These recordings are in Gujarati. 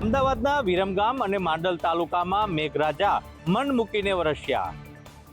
અમદાવાદના વિરમગામ અને માંડલ તાલુકામાં મેઘરાજા મન મૂકીને વરસ્યા.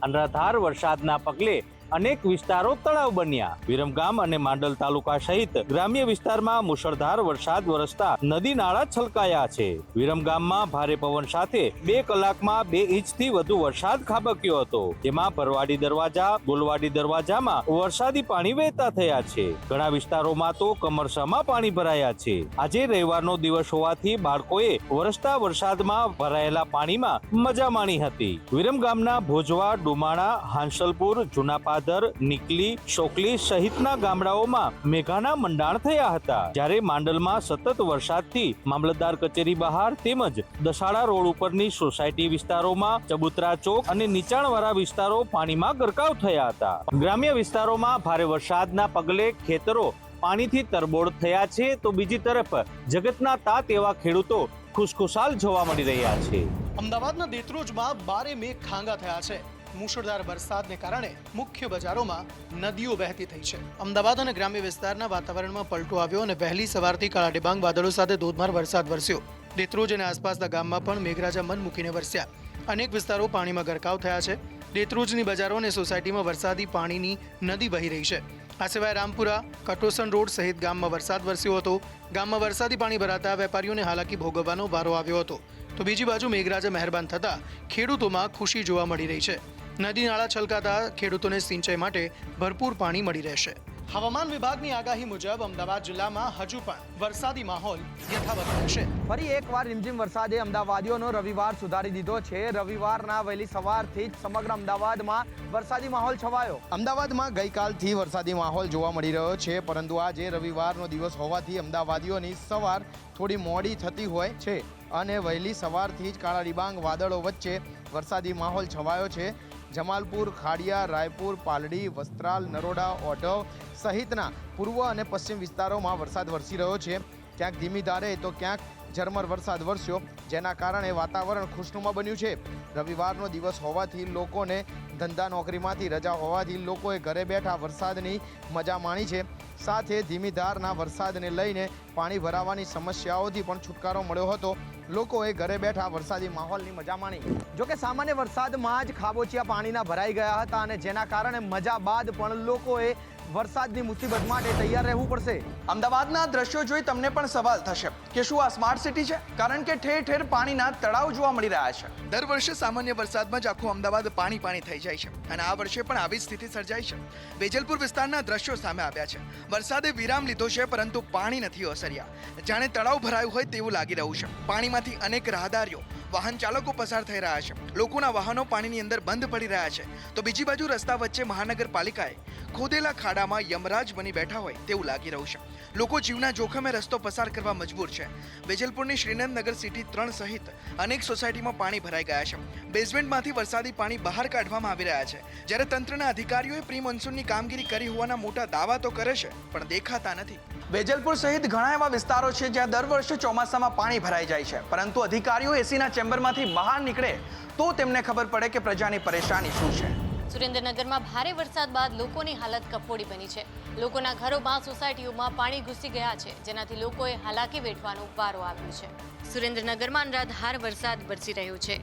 અનરાધાર વરસાદના પગલે અનેક વિસ્તારો તળાવ બન્યા. વિરમગામ અને માંડલ તાલુકા સહિત ગ્રામ્ય વિસ્તારમાં મુશળધાર વરસાદ વરસતા નદી નાળા છલકાયા છે. વિરમગામમાં ભારે પવન સાથે 2 કલાકમાં 2 ઇંચથી વધુ વરસાદ ખાબક્યો હતો. જેમાં ભરવાડી દરવાજા, ગોલવાડી દરવાજામાં વરસાદી પાણી વહેતા થયા છે. ઘણા વિસ્તારોમાં તો કમરસામાં પાણી ભરાયા છે. આજે રવિવારનો દિવસ હોવાથી બાળકોએ વરસતા વરસાદમાં ભરાયેલા પાણીમાં મજા માણી હતી. વિરમગામના ભોજવા, ડુમાણા, હાંસલપુર, જુનાપાદર, નીકલી, શોકલી સહિતના ગામડાઓમાં મેઘાના મંડાણ થયા હતા. જ્યારે માંડલમાં સતત વરસાદથી મામલતદાર કચેરી બહાર તેમજ દસાડા રોડ ઉપરની સોસાયટી વિસ્તારોમાં ચબુતરા ચોક અને નીચાણવાળા વિસ્તારો પાણીમાં ગરકાવ થયા હતા. ગ્રામ્ય વિસ્તારોમાં ભારે વરસાદના પગલે ખેતરો પાણીથી તરબોળ થયા છે, તો બીજી તરફ જગતના તાત એવા ખેડૂતો ખુશખુશાલ જોવા મળી રહ્યા છે. અમદાવાદના દેત્રોજમાં 12 મેઘ ખાંગા થયા છે. મુશળધાર વરસાદને કારણે મુખ્ય બજારોમાં નદીઓ વહેતી થઈ છે. અમદાવાદ અને ગ્રામ્ય વિસ્તારના વાતાવરણમાં પલટો આવ્યો અને વહેલી સવારથી કાળા ડિબાંગ વાદળો સાથે ધોધમાર વરસાદ વરસ્યો. દેત્રોજ અને આસપાસના ગામમાં પણ મેઘરાજા મન મૂકીને વરસ્યા. અનેક વિસ્તારો પાણીમાં ગરકાવ થયા છે. દેત્રોજની બજારો અને સોસાયટીમાં વરસાદી પાણીની નદી વહી રહી છે. આ સિવાય રામપુરા, કટોસન રોડ સહિત ગામમાં વરસાદ વરસ્યો હતો. ગામમાં વરસાદી પાણી ભરાતા વેપારીઓને હાલાકી ભોગવવાનો વારો આવ્યો હતો. તો બીજી બાજુ મેઘરાજા મહેરબાન થતા ખેડૂતોમાં ખુશી જોવા મળી રહી છે. નદી નાળા છલકાતા ખેડૂતોને સિંચાઈ માટે ભરપૂર પાણી મળી રહેશે. હવામાન વિભાગની આગાહી મુજબ અમદાવાદ જિલ્લામાં હજુ પણ વરસાદી માહોલ યથાવત રહેશે. ફરી એકવાર રીમઝીમ વરસાદે અમદાવાદીઓનો રવિવાર સુધારી દીધો છે. રવિવારના વહેલી સવારથી જ સમગ્ર અમદાવાદમાં વરસાદી માહોલ છવાયો. અમદાવાદમાં ગઈકાલથી વરસાદી માહોલ જોવા મળી રહ્યો છે, પરંતુ આજે રવિવારનો દિવસ હોવાથી અમદાવાદીઓની સવાર થોડી મોડી થતી હોય છે અને વહેલી સવારથી જ કાળા ડિબાંગ વાદળો વચ્ચે વરસાદી માહોલ છવાયો છે. જમાલપુર, ખાડિયા, રાયપુર, પાલડી, વસ્ત્રાલ, નરોડા, ઓઢવ સહિતના પૂર્વ અને પશ્ચિમ વિસ્તારોમાં વરસાદ વરસી રહ્યો છે. ક્યાંક ધીમી ધારે તો ક્યાંક ઝરમર વરસાદ વરસ્યો, જેના કારણે વાતાવરણ ખુશનુમા બન્યું છે. રવિવારનો દિવસ હોવાથી લોકોને ધંધા નોકરીમાંથી રજા હોવાથી લોકોએ ઘરે બેઠા વરસાદની મજા માણી છે. સાથે ધીમી ધારના વરસાદને લઈને પાણી ભરાવાની સમસ્યાઓથી પણ છુટકારો મળ્યો હતો. લોકોએ ઘરે બેઠા વરસાદી માહોલની મજા માણી. જોકે સામાન્ય વરસાદમાં જ ખાબોચિયા પાણીના ભરાઈ ગયા હતા અને જેના કારણે મજા બાદ પણ લોકોએ વરસાદની મુસીબત માટે તૈયાર રહેવું પડશે. અમદાવાદના દ્રશ્યો જોઈ તમને પણ સવાલ થશે કે શું આ સ્માર્ટ સિટી છે? કારણ કે ઠેર ઠેર પાણીના તળાવ જોવા મળી રહ્યા છે. દર વર્ષે સામાન્ય વરસાદમાં જ આખું અમદાવાદ પાણી થઈ જાય છે અને આ વર્ષે પણ આવી સ્થિતિ સર્જાઈ છે. વેજલપુર વિસ્તારના દ્રશ્યો સામે આવ્યા છે. વરસાદે વિરામ લીધો છે, પરંતુ પાણી નથી ઓસર્યા. જાણે તળાવ ભરાયું હોય તેવું લાગી રહ્યું છે. પાણીમાંથી અનેક રાહદારીઓ, વાહન ચાલકો પસાર થઈ રહ્યા છે. લોકોના વાહનો પાણીની અંદર બંધ પડી રહ્યા છે. તો બીજી બાજુ રસ્તા વચ્ચે મહાનગરપાલિકાએ ખોદેલા ખાડામાં યમરાજ બની બેઠા હોય તેવું લાગી રહ્યું છે. લોકો જીવના જોખમે રસ્તો પસાર કરવા મજબૂર છે. વેજલપુરની શ્રીનગર સિટી 3 સહિત અનેક સોસાયટીમાં પાણી ભરાઈ ગયા છે. બેઝમેન્ટમાંથી વરસાદી પાણી બહાર કાઢવામાં આવી રહ્યા છે. જ્યારે તંત્રના અધિકારીઓએ પ્રી મોન્સૂનની કામગીરી કરી હોવાના મોટા દાવા તો કરે છે, પણ દેખાતા નથી. વેજલપુર સહિત ઘણા એવા વિસ્તારો છે જ્યાં દર વર્ષે ચોમાસામાં પાણી ભરાઈ જાય છે, પરંતુ અધિકારીઓ એસીના ચેમ્બરમાંથી બહાર નીકળે તો તેમને ખબર પડે કે પ્રજાની પરેશાની શું છે. સુરેન્દ્રનગરમાં ભારે વરસાદ બાદ લોકોની હાલત કફોડી બની છે. લોકોના ઘરોમાં, સોસાયટીઓમાં પાણી ઘૂસી ગયા છે, જેનાથી લોકોએ હાલાકી વેઠવાનો વારો આવ્યો છે. સુરેન્દ્રનગરમાં અનરાધાર વરસાદ વરસી રહ્યો છે.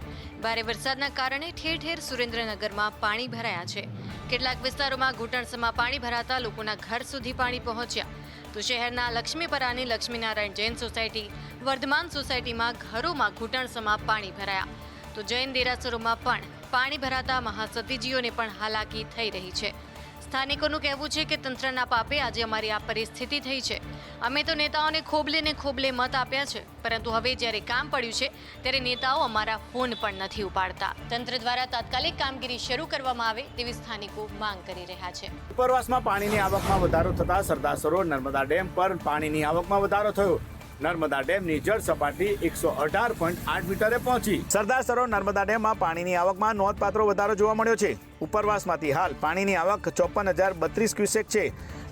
ભારે વરસાદના કારણે ઠેર ઠેર સુરેન્દ્રનગરમાં પાણી ભરાયા છે. કેટલાક વિસ્તારોમાં ઘૂંટણસમાં પાણી ભરાતા લોકોના ઘર સુધી પાણી પહોંચ્યા. તો શહેરના લક્ષ્મીપરાની લક્ષ્મીનારાયણ જૈન સોસાયટી, વર્ધમાન સોસાયટીમાં ઘરોમાં ઘૂંટણસમાં પાણી ભરાયા. તો જૈન દેરાસરોમાં પણ પાણી ભરાતા મહાસતીજીઓને પણ હાલાકી થઈ રહી છે. સ્થાનિકોનું કહેવું છે કે તંત્રના પાપે આજે અમારી આ પરિસ્થિતિ થઈ છે. અમે તો નેતાઓને ખોબલે મત આપ્યા છે, પરંતુ હવે જ્યારે કામ પડ્યું છે ત્યારે નેતાઓ અમારા ફોન પણ નથી ઉપાડતા. તંત્ર દ્વારા તાત્કાલિક કામગીરી શરૂ કરવામાં આવે તેવી સ્થાનિકો માંગ કરી રહ્યા છે. ઉપરવાસમાં પાણીની આવકમાં વધારો થતા સરદાર સરોવર નર્મદા ડેમ પર પાણીની આવકમાં વધારો થયો. નર્મદા ડેમની જળ સપાટી 118.8 મીટરે પહોંચી. સરદાર સરોવર નર્મદા ડેમમાં પાણીની આવકમાં નોંધપાત્ર વધારો જોવા મળ્યો છે. ઉપરવાસમાંથી હાલ પાણીની આવક 54,032 ક્યુસેક છે.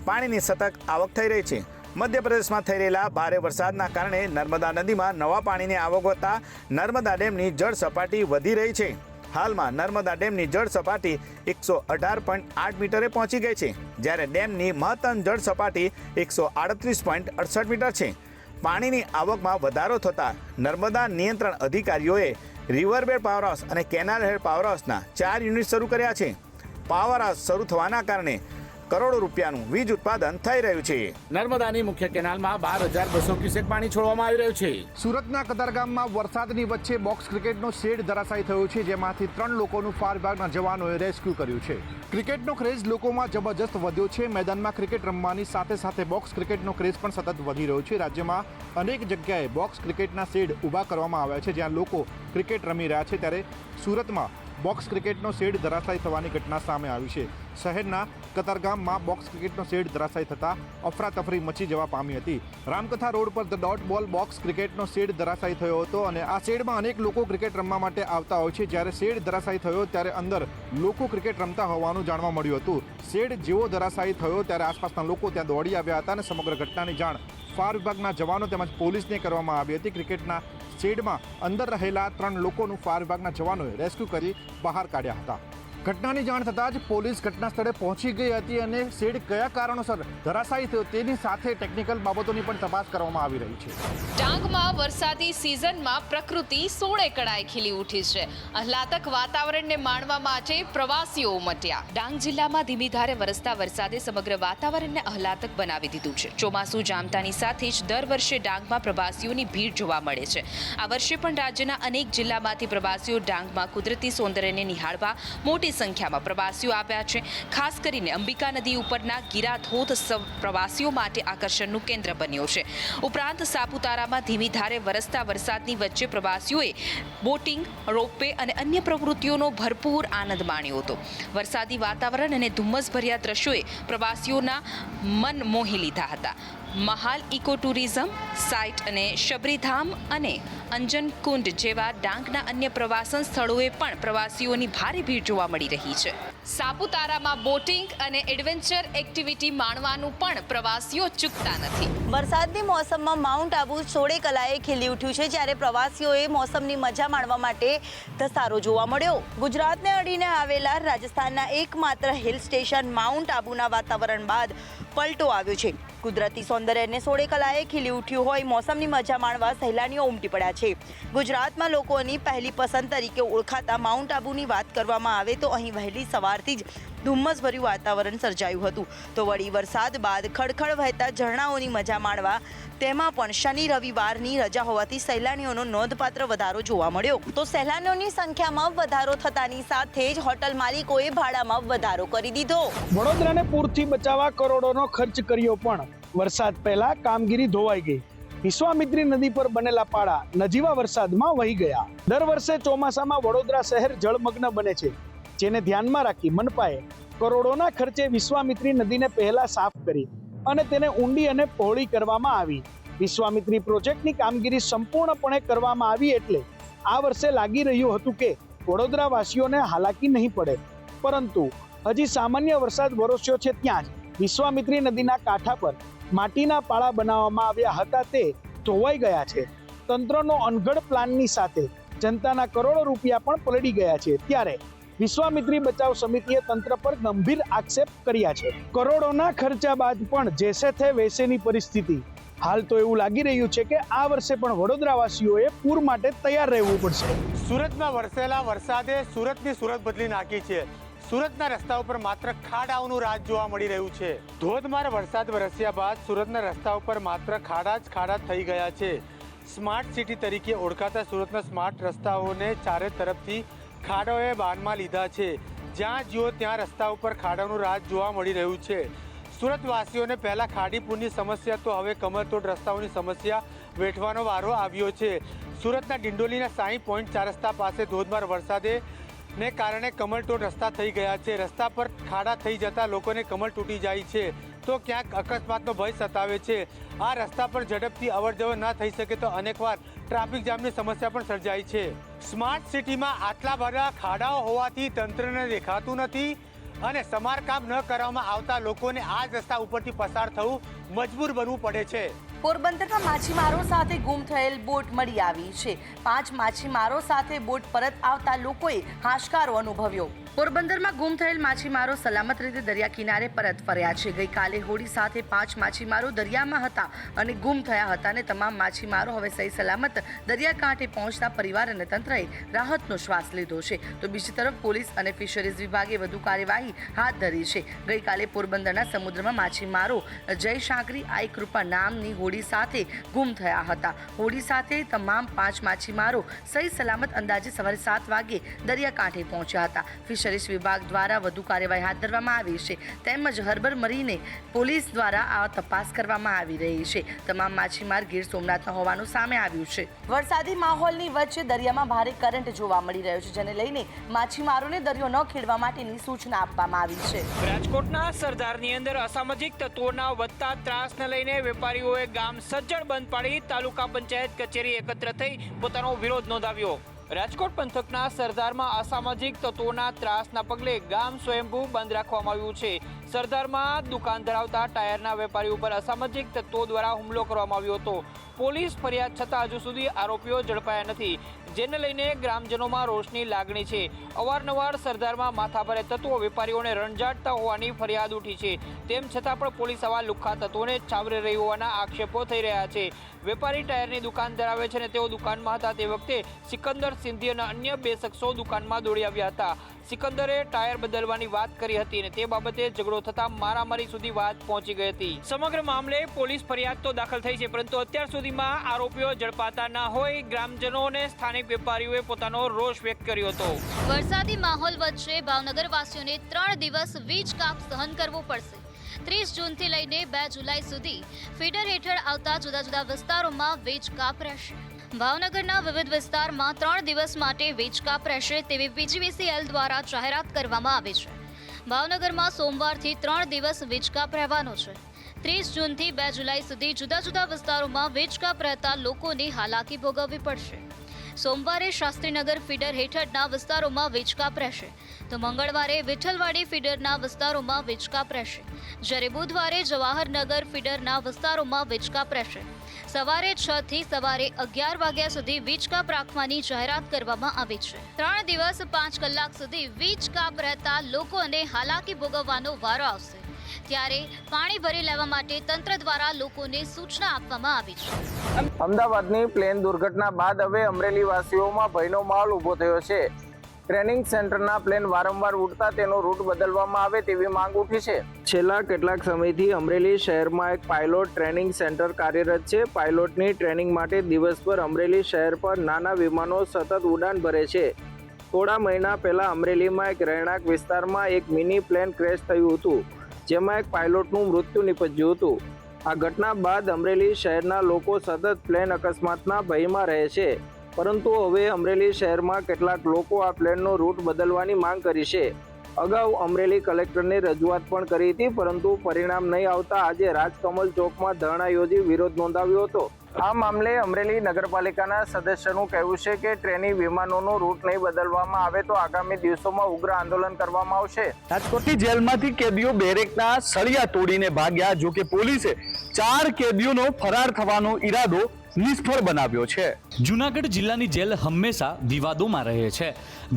પાણીની સતત આવક થઈ રહી છે. મધ્યપ્રદેશમાં થઈ રહેલા ભારે વરસાદના કારણે નર્મદા નદીમાં નવા પાણીની આવક વધતા નર્મદા ડેમની જળ સપાટી વધી રહી છે. હાલમાં નર્મદા ડેમની જળ સપાટી 118.8 મીટરે પહોંચી ગઈ છે, જ્યારે ડેમની મહત્તમ જળ સપાટી 138.68 મીટર છે. પાણીની આવકમાં વધારો થતાં નર્મદા નિયંત્રણ અધિકારીઓએ રિવરબેડ પાવર હાઉસ અને કેનાલ હેડ પાવર હાઉસના 4 યુનિટ શરૂ કર્યા છે. પાવર હાઉસ શરૂ થવાના કારણે કરોડો રૂપિયાનું વીજ ઉત્પાદન થઈ રહ્યું છે. નર્મદાની મુખ્ય કેનાલમાં 12,200 ક્યુસેક પાણી છોડવામાં આવી રહ્યું છે. સુરતના કતારગામમાં વરસાદની વચ્ચે બોક્સ ક્રિકેટનો શેડ ધરાશાયી થયો છે, જેમાંથી 3 લોકોનું ફાયર વિભાગના જવાનોએ રેસ્ક્યુ કર્યું છે. ક્રિકેટનો ક્રેઝ લોકોમાં જબરજસ્ત વધ્યો છે. મેદાનમાં ક્રિકેટ રમવાની સાથે સાથે બોક્સ ક્રિકેટનો ક્રેઝ પણ સતત વધી રહ્યો છે. રાજ્યમાં અનેક જગ્યાએ બોક્સ ક્રિકેટના શેડ ઊભા કરવામાં આવ્યા છે, જ્યાં લોકો ક્રિકેટ રમી રહ્યા છે. ત્યારે સુરતમાં બોક્સ ક્રિકેટનો શેડ ધરાશાયી થવાની ઘટના સામે આવી છે. શહેરના કતારગામમાં બોક્સ ક્રિકેટનો શેડ ધરાશાયી થતાં અફરાતફરી મચી જવા પામી હતી. રામકથા રોડ પર ધ ડોટ બોલ બોક્સ ક્રિકેટનો શેડ ધરાશાયી થયો હતો અને આ શેડમાં અનેક લોકો ક્રિકેટ રમવા માટે આવતા હોય છે. જ્યારે શેડ ધરાશાયી થયો ત્યારે અંદર લોકો ક્રિકેટ રમતા હોવાનું જાણવા મળ્યું હતું. શેડ જેવો ધરાશાયી થયો ત્યારે આસપાસના લોકો ત્યાં દોડી આવ્યા હતા અને સમગ્ર ઘટનાની જાણ ફાયર વિભાગના જવાનો તેમજ પોલીસને કરવામાં આવી હતી. ક્રિકેટના શેડમાં અંદર રહેલા 3 લોકોનું ફાયર વિભાગના જવાનોએ રેસ્ક્યુ કરી બહાર કાઢ્યા હતા. ઘટનાની જાણ થતાં જ પોલીસ ઘટના સ્થળે પહોંચી ગઈ હતી અને શેડ કયા કારણોસર ધરાશાયી થયો તેની સાથે ટેકનિકલ બાબતોની પણ તપાસ કરવામાં આવી રહી છે. ડાંગમાં વરસાદી સિઝનમાં પ્રકૃતિ સોળે કળાએ ખીલી ઉઠી છે. આહલાદક વાતાવરણને માણવા માટે પ્રવાસીઓ ઉમટ્યા. ડાંગ જિલ્લામાં ધીમી ધારે વરસતા વરસાદે સમગ્ર વાતાવરણને આહલાદક બનાવી દીધું છે. ચોમાસું જામતાની સાથે જ દર વર્ષે ડાંગમાં પ્રવાસીઓની ભીડ જોવા મળે છે. આ વર્ષે પણ રાજ્યના અનેક જિલ્લામાંથી પ્રવાસીઓ ડાંગમાં કુદરતી સૌંદર્યને નિહાળવા મોટી સંખ્યામાં પ્રવાસીઓ આવ્યા છે. ખાસ કરીને અંબિકા નદી ઉપરના ગીરા ધોધ પ્રવાસીઓ માટે આકર્ષણનું કેન્દ્ર બન્યો છે. ઉપરાંત સાપુતારામાં ધીમી ધારે વરસતા વરસાદની વચ્ચે પ્રવાસીઓએ બોટિંગ, રોપવે અને અન્ય પ્રવૃત્તિઓનો ભરપૂર આનંદ માણ્યો હતો. વરસાદી વાતાવરણ અને ધુમ્મસભર્યા દ્રશ્યોએ પ્રવાસીઓના મન મોહી લીધા હતા. મહાલ ઇકો ટુરિઝમ સાઇટ અને શબરીધામ અને અંજન કુંડ જેવા ડાંગના અન્ય પ્રવાસન સ્થળોએ પણ પ્રવાસીઓની ભારે ભીડ જોવા મળી રહી છે. સાપુતારામાં બોટિંગ અને એડવેન્ચર એક્ટિવિટી માણવાનું પણ પ્રવાસીઓ ચૂકતા નથી. વરસાદની મોસમમાં માઉન્ટ આબુ સોળે કલાએ ખીલી ઉઠ્યું છે, જ્યારે પ્રવાસીઓએ મોસમની મજા માણવા માટે ધસારો જોવા મળ્યો. ગુજરાતને અડીને આવેલા રાજસ્થાનના એકમાત્ર હિલ સ્ટેશન માઉન્ટ આબુના વાતાવરણ બાદ પલટો આવ્યો છે. કુદરતી સૌંદર્યને સોળે કલાએ ખીલી ઉઠ્યું હોય મોસમની મજા માણવા સહેલાણીઓ ઉમટી પડ્યા છે. ગુજરાતમાં લોકોની પહેલી પસંદ તરીકે ઓળખાતા માઉન્ટ આબુની વાત કરવામાં આવે તો અહીં વહેલી સવારથી જ ધુમ્મસભર્યું વાતાવરણ સર્જાયું હતું. તો વળી વરસાદ બાદ ખડખડ વહેતા ઝરણાઓની મજા માણવા તેમાં પણ શનિ રવિવારની રજા હોવાથી સહેલાણીઓનો નોંધપાત્ર વધારો જોવા મળ્યો. તો સહેલાણીઓની સંખ્યામાં વધારો થતાની સાથે જ હોટલ માલિકોએ ભાડામાં વધારો કરી દીધો. વડોદરાને પૂરથી બચાવવા કરોડોનો ખર્ચ કર્યો પણ વરસાદ પહેલા કામગીરી ધોવાઈ ગઈ. વિશ્વામિત્રી નદી પર બનેલા પાળા નજીવા વરસાદમાં વહી ગયા. દર વર્ષે ચોમાસામાં વડોદરા શહેર જળમગ્ન બને છે, જેને ધ્યાનમાં રાખી મનપાએ કરોડોના ખર્ચે વિશ્વામિત્રી નદીને પહેલા સાફ કરી અને તેને ઊંડી અને પહોળી કરવામાં આવી. વિશ્વામિત્રી પ્રોજેક્ટની કામગીરી સંપૂર્ણપણે કરવામાં આવી એટલે આ વર્ષે લાગી રહ્યું હતું કે વડોદરાવાસીઓને હાલાકી નહીં પડે, પરંતુ હજી સામાન્ય વરસાદ વરસ્યો છે ત્યાં જ વિશ્વામિત્રી નદીના કાંઠા પર માટીના પાળા બનાવવામાં આવ્યા હતા તે ધોવાઈ ગયા છે. તંત્રનો અનગઢ પ્લાનની સાથે જનતાના કરોડો રૂપિયા પણ પલળી ગયા છે. ત્યારે વિશ્વામિત્રી બચાવ સમિતિએ તંત્ર પર ગંભીર આક્ષેપ કર્યા છે. કરોડોના ખર્ચા બાદ પણ જેસે થે વૈસેની પરિસ્થિતિ. હાલ તો એવું લાગી રહ્યું છે કે આ વર્ષે પણ વડોદરાવાસીઓએ પૂર માટે તૈયાર રહેવું પડશે. સુરતમાં વરસેલા વરસાદે સુરતની સુરત બદલી નાખી છે. સુરતના રસ્તા ઉપર માત્ર ખાડાઓનું રાજ જોવા મળી રહ્યું છે. ધોધમાર વરસાદ વરસ્યા બાદ સુરતના રસ્તા ઉપર માત્ર ખાડા જ ખાડા થઈ ગયા છે. સ્માર્ટ સિટી તરીકે ઓળખાતા સુરતના સ્માર્ટ રસ્તાઓને ચારે તરફથી ખાડાઓએ બાનમાં લીધા છે. જ્યાં જુઓ ત્યાં રસ્તા ઉપર ખાડાનું રાજ જોવા મળી રહ્યું છે. સુરતવાસીઓને પહેલા ખાડીપુરની સમસ્યા તો હવે કમરતોડ રસ્તાઓની સમસ્યા વેઠવાનો વારો આવ્યો છે. સુરતના ડિંડોલીના 60 પોઈન્ટ 4 રસ્તા પાસે ધોધમાર વરસાદે ને કારણે કમરતોડ રસ્તા થઈ ગયા છે. રસ્તા પર ખાડા થઈ જતા લોકોને કમર તૂટી જાય છે તો ક્યાંક અકસ્માતનો ભય સતાવે છે. આ રસ્તા પર ઝડપથી અવરજવર ન થઈ શકે તો અનેકવાર ટ્રાફિક જામની સમસ્યા પણ સર્જાય છે. સ્માર્ટ સિટીમાં આટલા બધા ખાડાઓ હોવાથી તંત્રને દેખાતું નથી અને સમારકામ ન કરવામાં આવતા લોકોને આ જ રસ્તા ઉપરથી પસાર થવું મજબૂર બનવું પડે છે. પોરબંદરમાં માછીમારો સાથે ગુમ થયેલ બોટ મળી આવી છે. 5 માછીમારો સાથે બોટ પરત આવતા લોકોએ હાશકારો અનુભવ્યો. પોરબંદરમાં ગુમ થયેલ માછીમારો સલામત રીતે દરિયા કિનારે પરત ફર્યા છે. ગઈકાલે હોડી સાથે 5 માછીમારો દરિયામાં હતા અને ગુમ થયા હતા અને તમામ માછીમારો હવે સહી સલામત દરિયાકાંઠે પહોંચતા પરિવાર અને તંત્રએ રાહતનો શ્વાસ લીધો છે. તો બીજી તરફ પોલીસ અને ફિશરીઝ વિભાગે વધુ કાર્યવાહી હાથ ધરી છે. ગઈકાલે પોરબંદરના સમુદ્રમાં માછીમારો જય શાંકરી આઈ કૃપા નામની હોડી સાથે ગુમ થયા હતા. હોડી સાથે તમામ 5 માછીમારો સહી સલામત અંદાજે સવારે 7 વાગે દરિયાકાંઠે પહોંચ્યા હતા. ફિશરીઝ વિભાગ દ્વારા વધુ કાર્યવાહી હાથ ધરવામાં આવી છે તેમજ હર્બર મરીને પોલીસ દ્વારા આ તપાસ કરવામાં આવી રહી છે. તમામ માછીમાર ગીર સોમનાથના હોવાનું સામે આવ્યું છે. વરસાદી માહોલની વચ્ચે દરિયામાં ભારે કરંટ જોવા મળી રહ્યો છે, જેને લઈને માછીમારોને દરિયો ન ખેડવા માટેની સૂચના આપવામાં આવી છે. રાજકોટના સરદારની અંદર અસામાજિક તત્વોના વધતા ત્રાસને લઈને વેપારીઓએ ગામ સજ્જડ બંધ પાડી તાલુકા પંચાયત કચેરી એકત્ર થઈ પોતાનો વિરોધ નોંધાવ્યો. રાજકોટ પંથકના સરદારમાં અસામાજિક તત્વોના ત્રાસના પગલે ગામ સ્વયંભૂ બંધ રાખવામાં આવ્યું છે. સરદારમાં દુકાન ધરાવતા ટાયરના વેપારી ઉપર અસામાજિક તત્વો દ્વારા હુમલો કરવામાં આવ્યો હતો. પોલીસ ફરિયાદ છતાં હજુ સુધી આરોપીઓ ઝડપાયા નથી, જેને લઈને ગ્રામજનોમાં રોષની લાગણી છે. અવારનવાર સરદારમાં માથાભારે તત્વો વેપારીઓને રંજાડતા હોવાની ફરિયાદ ઉઠી છે. તેમ છતાં પણ પોલીસ આવા લુખ્ખા તત્વોને છાવરી રહી હોવાના આક્ષેપો થઈ રહ્યા છે. વેપારી ટાયરની દુકાન ધરાવે છે અને તેઓ દુકાનમાં હતા તે વખતે સિકંદર સિંધી અને અન્ય 2 શખ્સો દુકાનમાં દોડી આવ્યા હતા. સિકંદરે ટાયર બદલવાની વાત કરી હતી અને તે બાબતે ઝઘડો થતા મારામારી સુધી વાત પહોંચી ગઈ હતી. સમગ્ર મામલે પોલીસ ફરિયાદ તો દાખલ થઈ છે, પરંતુ અત્યાર સુધીમાં આરોપીઓ ઝડપાતા ના હોય ગ્રામજનો અને સ્થાનિક વેપારીઓએ પોતાનો રોષ વ્યક્ત કર્યો હતો. વરસાદી માહોલ વચ્ચે ભાવનગરવાસીઓને 3 દિવસ વીજ કાપ સહન કરવો પડશે. 30 જૂનથી લઈને 2 જુલાઈ સુધી ફીડર હેઠળ આવતા જુદા જુદા વિસ્તારોમાં વીજ કાપ રહેશે. ભાવનગરના વિવિધ વિસ્તારમાં 3 દિવસ માટે વીજ કાપ રહેશે તેવી પીજીવીસીએલ દ્વારા જાહેરાત કરવામાં આવી છે. ભાવનગરમાં સોમવારથી 3 દિવસ વીજ કાપ રહેવાનો છે. 30 જૂનથી 2 જુલાઈ સુધી જુદા જુદા વિસ્તારોમાં વીજ કાપ રહેતા લોકોની હાલાકી ભોગવવી પડશે. સોમવારે શાસ્ત્રીનગર ફીડર હેઠળના વિસ્તારોમાં વીજ કાપ રહેશે, તો મંગળવારે વિઠ્ઠલવાડી ફીડરના વિસ્તારોમાં વીજ કાપ રહેશે, જ્યારે બુધવારે જવાહરનગર ફીડરના વિસ્તારોમાં વીજ કાપ રહેશે. સવારે 6 થી સવારે 11 વાગ્યા સુધી વીજ કાપ રાખવાની જાહેરાત કરવામાં આવી છે. 3 દિવસ 5 કલાક સુધી વીજ કાપ રહેતા લોકોને હાલાકી ભોગવવાનો વારો આવશે, ત્યારે પાણી ભરી લેવા માટે તંત્ર દ્વારા લોકોને સૂચના આપવામાં આવી છે. અમદાવાદની પ્લેન દુર્ઘટના બાદ હવે અમરેલી વાસીઓમાં ભયનો માહોલ ઊભો થયો છે. ટ્રેનિંગ સેન્ટરના પ્લેન વારંવાર ઉડતા તેનો રૂટ બદલવામાં આવે તેવી માંગ ઉઠી છે. છેલ્લા કેટલાક સમયથી અમરેલી શહેરમાં એક પાયલોટ ટ્રેનિંગ સેન્ટર કાર્યરત છે. પાયલોટની ટ્રેનિંગ માટે દિવસભર અમરેલી શહેર પર નાના વિમાનો સતત ઉડાન ભરે છે. થોડા મહિના પહેલા અમરેલીમાં એક રહેણાંક વિસ્તારમાં એક મિની પ્લેન ક્રેશ થયું હતું, જેમાં એક પાયલોટનું મૃત્યુ નિપજ્યું હતું. આ ઘટના બાદ અમરેલી શહેરના લોકો સતત પ્લેન અકસ્માતના ભયમાં રહે છે, પરંતુ હવે અમરેલી શહેરમાં કેટલાક લોકો આ પ્લેનનો રૂટ બદલવાની માંગ કરી છે. અગાઉ અમરેલી કલેક્ટરને રજૂઆત પણ કરી હતી, પરંતુ પરિણામ નહીં આવતા આજે રાજકમલ ચોકમાં ધરણા યોજી વિરોધ નોંધાવ્યો હતો. આ મામલે અમરેલી નગરપાલિકાના સદસ્યનું કહેવું છે કે ટ્રેની વિમાનોનો રૂટ નહીં બદલવામાં આવે તો આગામી દિવસોમાં ઉગ્ર આંદોલન કરવામાં આવશે. રાજકોટની જેલમાંથી કેદીઓ બેરેકના સળિયા તોડીને ભાગ્યા, જો કે પોલીસે 4 કેદીઓનો ફરાર થવાનો ઈરાદો નિષ્ફળ બનાવ્યો છે. જૂનાગઢ જિલ્લાની જેલ હંમેશા વિવાદોમાં રહે છે.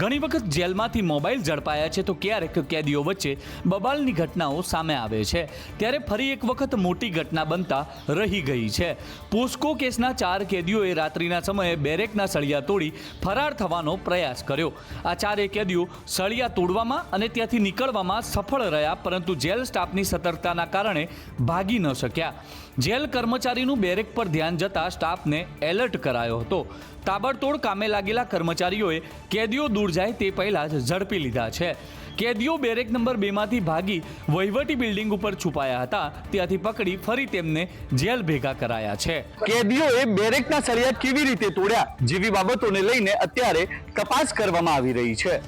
ઘણી વખત જેલમાંથી મોબાઈલ ઝડપાયા છે, તો ક્યારેક કેદીઓ વચ્ચે બબાલની ઘટનાઓ સામે આવે છે. ત્યારે ફરી એક વખત મોટી ઘટના બનતા રહી ગઈ છે. પોસ્કો કેસના 4 કેદીઓએ રાત્રિના સમયે બેરેકના સળિયા તોડી ફરાર થવાનો પ્રયાસ કર્યો. આ 4 કેદીઓ સળિયા તોડવામાં અને ત્યાંથી નીકળવામાં સફળ રહ્યા, પરંતુ જેલ સ્ટાફની સતર્કતાના કારણે ભાગી ન શક્યા. જેલ કર્મચારીનું બેરેક પર ધ્યાન જતા સ્ટાફને એલર્ટ કરાયો હતો. તાબડતોડ કામે લાગેલા કર્મચારીઓએ કેદીઓ દૂર જાય તે પહેલા જ ઝડપી લીધા છે. કેદીઓ બેરેક નંબર 2 માંથી ભાગી વહીવટી બિલ્ડિંગ ઉપર છુપાયા હતા, ત્યાંથી પકડી ફરી તેમને જેલ ભેગા કરાયા છે. કેદીઓએ બેરેકના સળિયા કેવી રીતે તોડ્યા જેવી બાબતોને લઈને અત્યારે તપાસ કરવામાં આવી રહી છે.